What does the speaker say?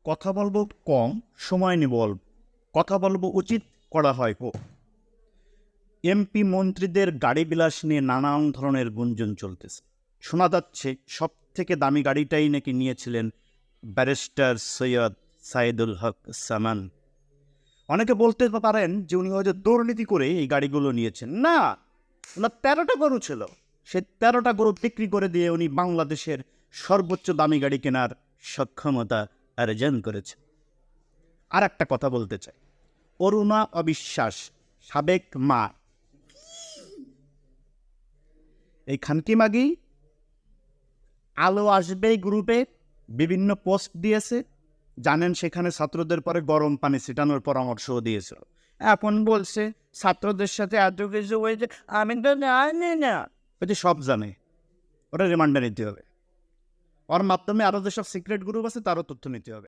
কথা বলবো কম, সময় নিব অল্প। কথা বলবো উচিত, করা হয় হোক। এমপি মন্ত্রীদের গাড়ি বিলাস নিয়ে নানান ধরনের গুঞ্জন চলতেছে। শোনা যাচ্ছে সব থেকে দামি গাড়িটাই নাকি নিয়েছিলেন ব্যারিস্টার সৈয়দ সাইদুল হক সামান। অনেকে বলতে পারেন যে উনি হয়তো দুর্নীতি করে এই গাড়িগুলো নিয়েছেন। না, ওনার 13টা গরু ছিল। সে 13টা গরু বিক্রি করে দিয়ে উনি বাংলাদেশের সর্বোচ্চ দামি গাড়ি কেনার সক্ষমতা অর্জন করেছেন। আর একটা কথা বলতে চাই, অরুণা অবিশ্বাস, সাবেক মা, এই খানকি মাগি আলো আসবে গ্রুপে বিভিন্ন পোস্ট দিয়েছে। জানেন, সেখানে ছাত্রদের পরে গরম পানি ছিটানোর পরামর্শও দিয়েছিল। এখন বলছে ছাত্রদের সাথে এত কিছু হয়েছে, আমি তো জানি না। ওই যে সব জানে, ওটা রিমান্ডে নিতে হবে। ওর মাধ্যমে আরও যেসব সিক্রেট গ্রুপ আছে তারও তথ্য নিতে হবে।